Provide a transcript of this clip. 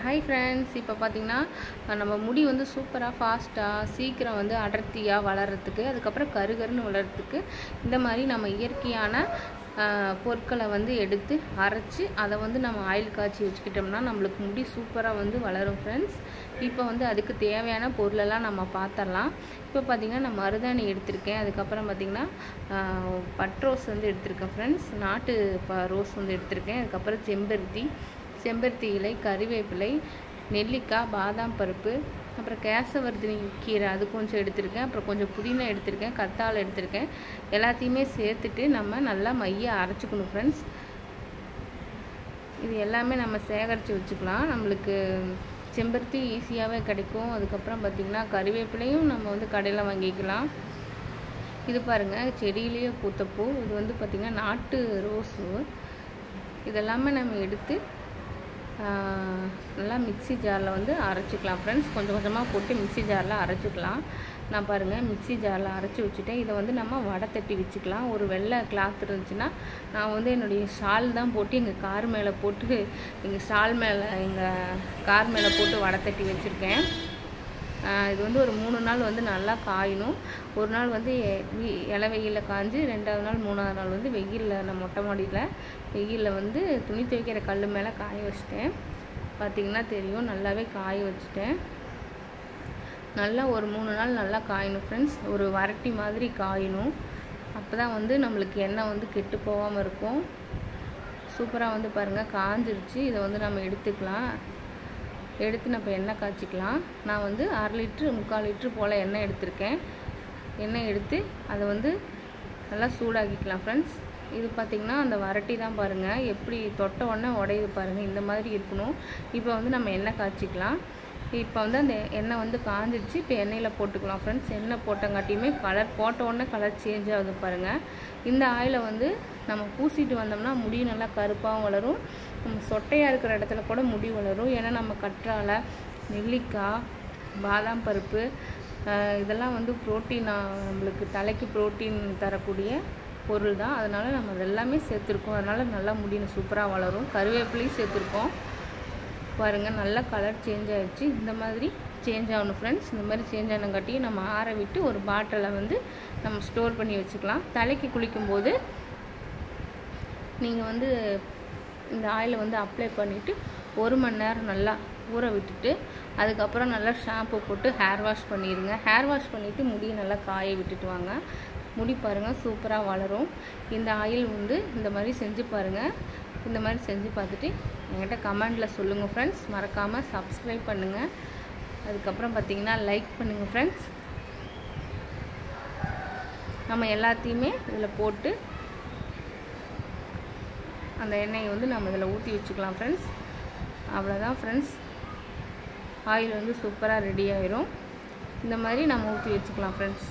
Hi friends, இப்போ பார்த்தீங்கன்னா நம்ம முடி வந்து சூப்பராக ஃபாஸ்ட்டாக சீக்கிரம் வந்து அடர்த்தியாக வளர்கிறதுக்கு, அதுக்கப்புறம் கருகருன்னு வளர்கிறதுக்கு இந்த மாதிரி நம்ம இயற்கையான பொருட்களை வந்து எடுத்து அரைச்சி அதை வந்து நம்ம ஆயில் காய்ச்சி வச்சுக்கிட்டோம்னா நம்மளுக்கு முடி சூப்பராக வந்து வளரும் ஃப்ரெண்ட்ஸ். இப்போ வந்து அதுக்கு தேவையான பொருளெல்லாம் நம்ம பார்த்துடலாம். இப்போ பார்த்திங்கன்னா நான் மருதாணி எடுத்திருக்கேன், அதுக்கப்புறம் பார்த்திங்கன்னா பட்ரோஸ் வந்து எடுத்திருக்கேன் ஃப்ரெண்ட்ஸ், நாட்டு ரோஸ் வந்து எடுத்திருக்கேன், அதுக்கப்புறம் செம்பருத்தி இலை, கறிவேப்பிலை, நெல்லிக்காய், பாதாம் பருப்பு, அப்புறம் கேசவர்தினி கீரை அது கொஞ்சம் எடுத்திருக்கேன், அப்புறம் கொஞ்சம் புதினா எடுத்திருக்கேன், கத்தாழை எடுத்திருக்கேன். எல்லாத்தையுமே சேர்த்துட்டு நம்ம நல்லா மைய அரைச்சிக்கணும் ஃப்ரெண்ட்ஸ். இது எல்லாமே நம்ம சேகரித்து வச்சுக்கலாம். நம்மளுக்கு செம்பருத்தி ஈஸியாகவே கிடைக்கும். அதுக்கப்புறம் பார்த்திங்கன்னா கறிவேப்பிலையும் நம்ம வந்து கடையில் வாங்கிக்கலாம். இது பாருங்கள், செடியிலேயே பூத்த பூ. இது வந்து பார்த்திங்கன்னா நாட்டு ரோஸு. இதெல்லாமே நம்ம எடுத்து நல்லா மிக்ஸி ஜாரில் வந்து அரைச்சிக்கலாம் ஃப்ரெண்ட்ஸ். கொஞ்சம் கொஞ்சமாக போட்டு மிக்ஸி ஜாரில் அரைச்சிக்கலாம். நான் பாருங்கள் மிக்ஸி ஜாரில் அரைச்சி வச்சுட்டேன். இதை வந்து நம்ம வடை தட்டி வச்சுக்கலாம். ஒரு வெள்ளை கிளாத் இருந்துச்சுன்னா நான் வந்து என்னுடைய ஷால் தான் போட்டு எங்கள் கார் மேலே போட்டு எங்கள் கார் மேலே போட்டு வடை தட்டி வச்சுருக்கேன். இது வந்து ஒரு 3 நாள் வந்து நல்லா காயணும். ஒரு நாள் வந்து இலை வெயிலில் காய்ஞ்சி, 2வது நாள் 3வது நாள் வந்து வெயிலில், நான் மொட்டை மாடியில் வெயிலில் வந்து துணி துவைக்கிற கல் மேலே காய வச்சிட்டேன். பார்த்திங்கன்னா தெரியும், நல்லாவே காய வச்சுட்டேன். நல்லா ஒரு 3 நாள் நல்லா காயணும் ஃப்ரெண்ட்ஸ். ஒரு வரட்டி மாதிரி காயணும். அப்போ தான் வந்து நம்மளுக்கு எண்ணெய் வந்து கெட்டு போகாமல் இருக்கும். சூப்பராக வந்து பாருங்கள் காஞ்சிருச்சு. இதை வந்து நம்ம எடுத்துக்கலாம். எடுத்து நம்ம எண்ணெய் காய்ச்சிக்கலாம். நான் வந்து 1/2 லிட்ரு 3/4 லிட்ரு போல் எண்ணெய் எடுத்திருக்கேன். எண்ணெய் எடுத்து அதை வந்து நல்லா சூடாக்கிக்கலாம் ஃப்ரெண்ட்ஸ். இது பார்த்திங்கன்னா அந்த வரட்டி தான் பாருங்கள், எப்படி தொட்ட உடனே உடையுது பாருங்கள், இந்த மாதிரி இருக்கணும். இப்போ வந்து நம்ம எண்ணெய் காய்ச்சிக்கலாம். இப்போ வந்து அந்த எண்ணெய் வந்து காஞ்சிடுச்சு. இப்போ எண்ணெயில் போட்டுக்கலாம் ஃப்ரெண்ட்ஸ். எண்ணெய் போட்டங்காட்டியுமே போட்ட உடனே கலர் சேஞ்ச் ஆகுது பாருங்கள். இந்த ஆயிலை வந்து நம்ம பூசிட்டு வந்தோம்னா முடி நல்லா கருப்பாகவும் வளரும். நம்ம சொட்டையாக இருக்கிற இடத்துல கூட முடி வளரும். ஏன்னா நம்ம கற்றாழை, நெல்லிக்காய், பாதாம் பருப்பு இதெல்லாம் வந்து ப்ரோட்டீன், நம்மளுக்கு தலைக்கு ப்ரோட்டீன் தரக்கூடிய பொருள் தான். அதனால் நம்ம அதெல்லாமே சேர்த்துருக்கோம். அதனால் நல்லா முடி சூப்பராக வளரும். கருவேப்பிலையும் சேர்த்துருக்கோம் பாருங்கள். நல்லா கலர் சேஞ்ச் ஆகிடுச்சு. இந்த மாதிரி சேஞ்ச் ஆகணும் ஃப்ரெண்ட்ஸ். இந்த மாதிரி சேஞ்ச் ஆனங்காட்டியும் நம்ம ஆற விட்டு ஒரு பாட்டிலில் வந்து நம்ம ஸ்டோர் பண்ணி வச்சுக்கலாம். தலைக்கு குளிக்கும்போது நீங்கள் வந்து இந்த ஆயிலை வந்து அப்ளை பண்ணிவிட்டு 1 மணி நேரம் நல்லா ஊற விட்டுட்டு அதுக்கப்புறம் நல்லா ஷாம்பு போட்டு ஹேர் வாஷ் பண்ணிடுங்க. ஹேர் வாஷ் பண்ணிவிட்டு முடியை நல்லா காய விட்டுட்டு வாங்க. முடி பாருங்கள் சூப்பராக வளரும். இந்த ஆயில் வந்து இந்த மாதிரி செஞ்சு பாருங்கள். இந்த மாதிரி செஞ்சு பார்த்துட்டு என்கிட்ட கமெண்டில் சொல்லுங்கள் ஃப்ரெண்ட்ஸ். மறக்காமல் சப்ஸ்கிரைப் பண்ணுங்கள். அதுக்கப்புறம் பார்த்திங்கன்னா லைக் பண்ணுங்கள் ஃப்ரெண்ட்ஸ். நம்ம எல்லாத்தையுமே இதில் போட்டு அந்த எண்ணெயை வந்து நம்ம இதில் ஊற்றி வச்சுக்கலாம் ஃப்ரெண்ட்ஸ். அவ்வளோதான் ஃப்ரெண்ட்ஸ், ஆயில் வந்து சூப்பராக ரெடி ஆயிரும். இந்த மாதிரி நம்ம ஊற்றி வச்சுக்கலாம் ஃப்ரெண்ட்ஸ்.